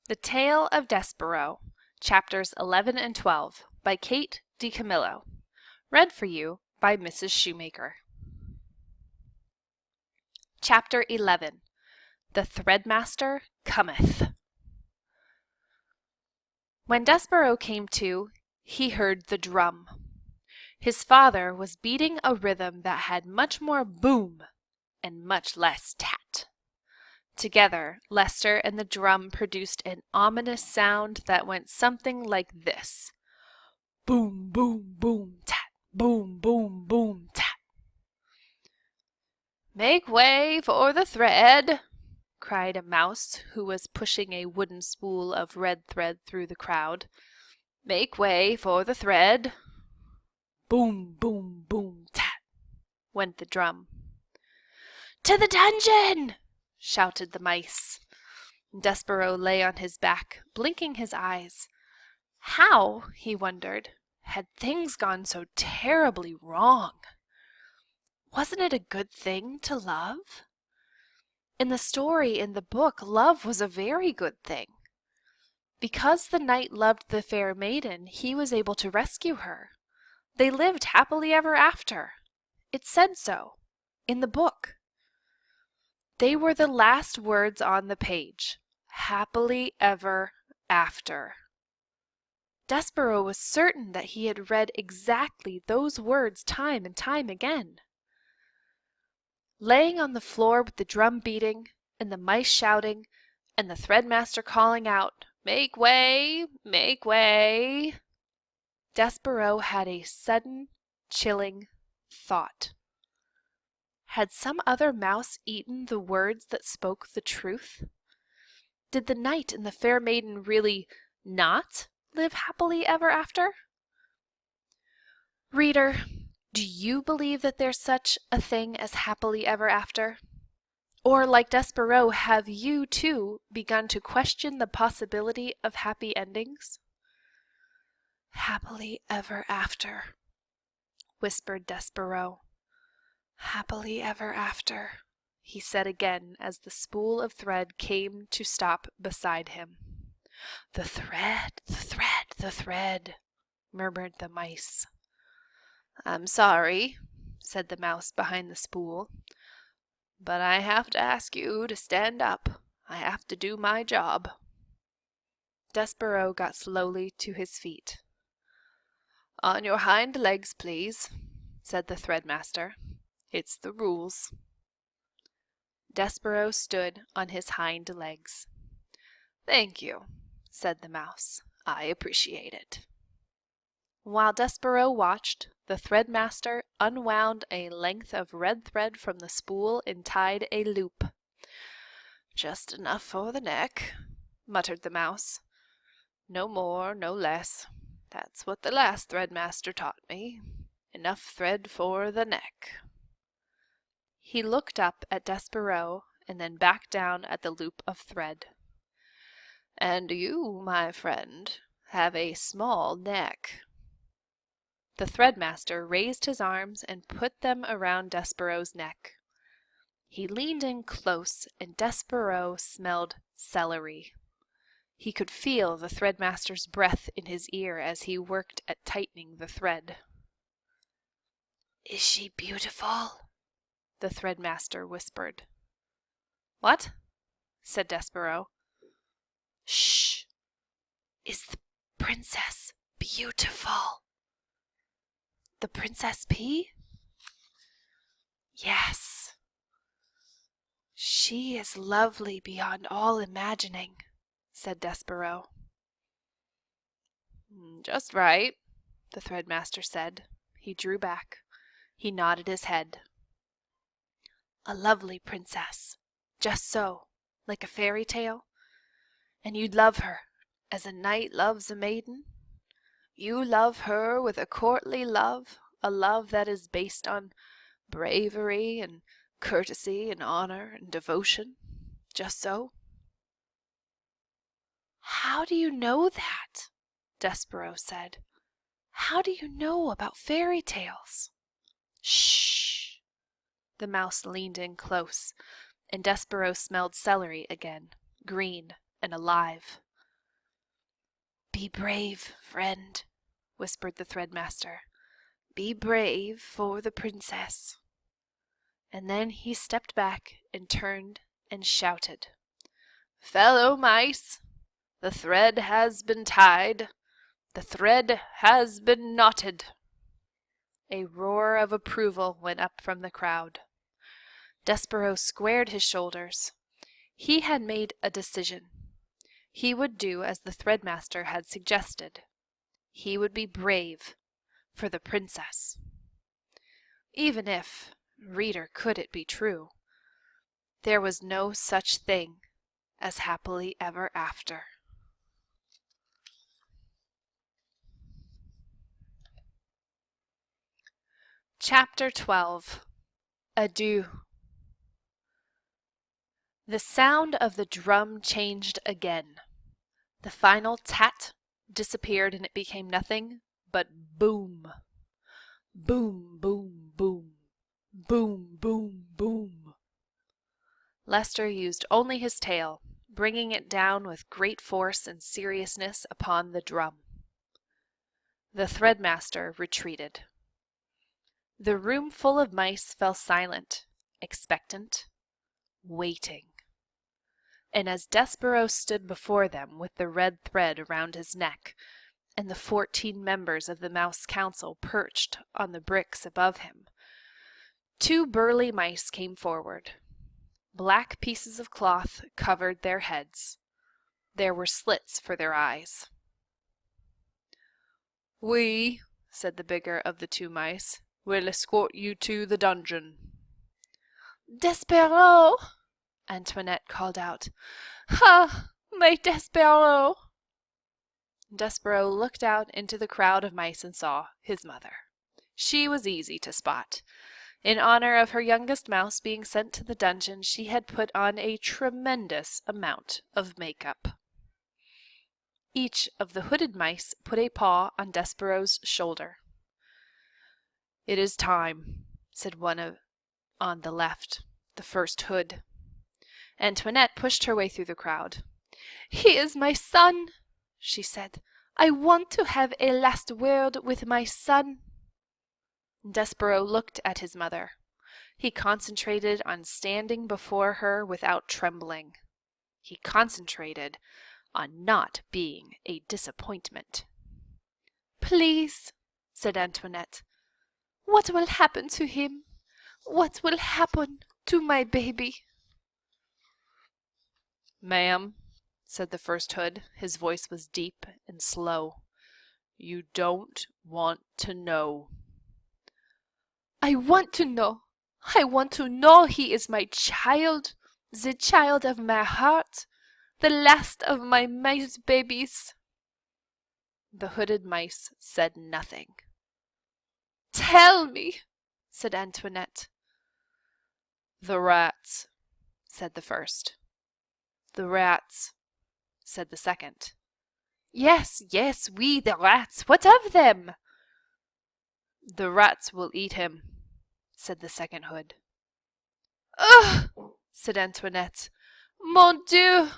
The Tale of Despereaux, Chapters 11 and 12, by Kate DiCamillo. Read for you by Mrs. Shoemaker. Chapter 11. The threadmaster cometh. When Despereaux came to, he heard the drum. His father was beating a rhythm that had much more boom and much less tat. Together, Lester and the drum produced an ominous sound that went something like this. Boom, boom, boom, tat. Boom, boom, boom, tat. "Make way for the thread," cried a mouse who was pushing a wooden spool of red thread through the crowd. "Make way for the thread." Boom, boom, boom, tat, went the drum. "To the dungeon!" shouted the mice. Despereaux lay on his back, blinking his eyes. How, he wondered, had things gone so terribly wrong? Wasn't it a good thing to love? In the story in the book, love was a very good thing. Because the knight loved the fair maiden, he was able to rescue her. They lived happily ever after. It said so in the book. They were the last words on the page. Happily ever after. Despereaux was certain that he had read exactly those words time and time again. Laying on the floor with the drum beating, and the mice shouting, and the threadmaster calling out, "Make way! Make way!" Despereaux had a sudden, chilling thought. Had some other mouse eaten the words that spoke the truth? Did the knight and the fair maiden really not live happily ever after? Reader, do you believe that there's such a thing as happily ever after? Or, like Despereaux, have you, too, begun to question the possibility of happy endings? "Happily ever after," whispered Despereaux. "Happily ever after," he said again as the spool of thread came to stop beside him. "The thread, the thread, the thread," murmured the mice. "I'm sorry," said the mouse behind the spool, "but I have to ask you to stand up. I have to do my job." Despereaux got slowly to his feet. "On your hind legs, please," said the threadmaster. "It's the rules." Despereaux stood on his hind legs. "Thank you," said the mouse. "I appreciate it." While Despereaux watched, the threadmaster unwound a length of red thread from the spool and tied a loop. "Just enough for the neck," muttered the mouse. "No more, no less. That's what the last threadmaster taught me. Enough thread for the neck." He looked up at Despereaux and then back down at the loop of thread. "And you, my friend, have a small neck." The threadmaster raised his arms and put them around Despereaux's neck. He leaned in close, and Despereaux smelled celery. He could feel the threadmaster's breath in his ear as he worked at tightening the thread. "Is she beautiful?" the threadmaster whispered. "What?" said Despereaux. "Shh! Is the princess beautiful?" "The Princess P?" "Yes. She is lovely beyond all imagining," said Despereaux. "Just right," the threadmaster said. He drew back. He nodded his head. "A lovely princess. Just so, like a fairy tale? And you'd love her, as a knight loves a maiden? You love her with a courtly love, a love that is based on bravery and courtesy and honor and devotion? Just so?" "How do you know that?" Despereaux said. "How do you know about fairy tales?" "Shh!" The mouse leaned in close, and Despereaux smelled celery again, green and alive. Be brave, friend, whispered the threadmaster. Be brave for the princess. And then he stepped back and turned and shouted, Fellow mice, the thread has been tied, the thread has been knotted. A roar of approval went up from the crowd. Despereaux squared his shoulders. He had made a decision. He would do as the threadmaster had suggested. He would be brave for the princess. Even if, reader, could it be true, there was no such thing as happily ever after. Chapter 12. Adieu. The sound of the drum changed again. The final tat disappeared and it became nothing but boom. Boom, boom, boom. Boom, boom, boom. Lester used only his tail, bringing it down with great force and seriousness upon the drum. The threadmaster retreated. The room full of mice fell silent, expectant, waiting. And as Despereaux stood before them with the red thread around his neck, and the 14 members of the Mouse Council perched on the bricks above him, 2 burly mice came forward. Black pieces of cloth covered their heads. There were slits for their eyes. We, said the bigger of the 2 mice, will escort you to the dungeon. Despereaux! Antoinette called out. Ah, my Despereaux! Despereaux looked out into the crowd of mice and saw his mother. She was easy to spot. In honor of her youngest mouse being sent to the dungeon, she had put on a tremendous amount of makeup. Each of the hooded mice put a paw on Despereaux's shoulder. It is time, said one on the left, the first hood. Antoinette pushed her way through the crowd. He is my son, she said. I want to have a last word with my son. Despereaux looked at his mother. He concentrated on standing before her without trembling. He concentrated on not being a disappointment. Please, said Antoinette, what will happen to him? What will happen to my baby? Ma'am, said the first hood. His voice was deep and slow. You don't want to know. I want to know. I want to know he is my child, the child of my heart, the last of my mice babies. The hooded mice said nothing. Tell me, said Antoinette. The rats, said the first. The rats, said the second. Yes, yes, we the rats. What of them? The rats will eat him, said the second hood. Ugh, said Antoinette. Mon Dieu!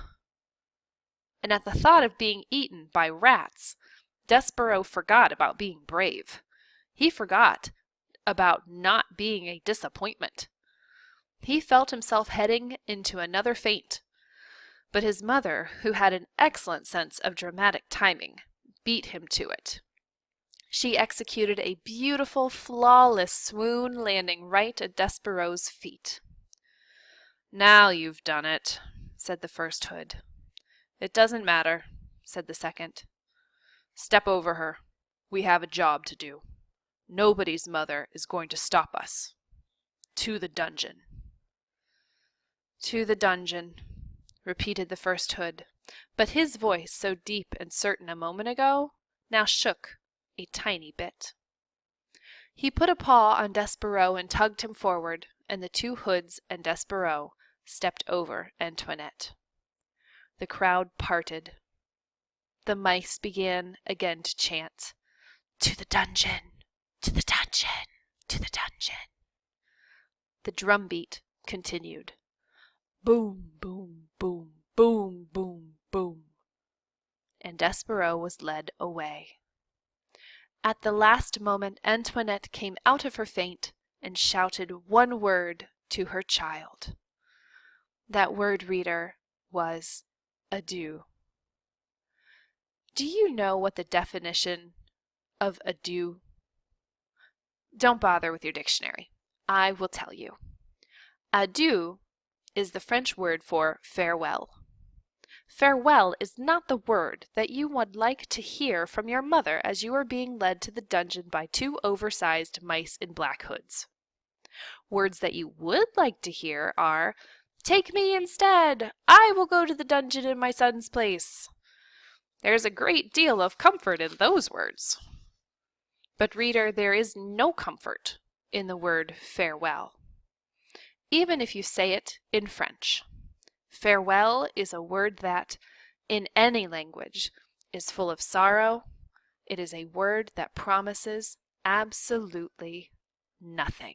And at the thought of being eaten by rats, Despereaux forgot about being brave. He forgot about not being a disappointment. He felt himself heading into another faint. But his mother, who had an excellent sense of dramatic timing, beat him to it. She executed a beautiful, flawless swoon, landing right at Despereaux's feet. Now you've done it, said the first hood. It doesn't matter, said the second. Step over her. We have a job to do. Nobody's mother is going to stop us. To the dungeon. To the dungeon, repeated the first hood, but his voice, so deep and certain a moment ago, now shook a tiny bit. He put a paw on Despereaux and tugged him forward, and the 2 hoods and Despereaux stepped over Antoinette. The crowd parted. The mice began again to chant, To the dungeon! To the dungeon! To the dungeon! The drumbeat continued. Boom, boom, boom, boom, boom, boom. And Despereaux was led away. At the last moment Antoinette came out of her faint and shouted one word to her child. That word, reader, was adieu. Do you know what the definition of adieu? Don't bother with your dictionary. I will tell you. Adieu is the French word for farewell. Farewell is not the word that you would like to hear from your mother as you are being led to the dungeon by two oversized mice in black hoods. Words that you would like to hear are, "Take me instead! I will go to the dungeon in my son's place." There's a great deal of comfort in those words. But reader, there is no comfort in the word farewell, even if you say it in French. Farewell is a word that, in any language, is full of sorrow. It is a word that promises absolutely nothing.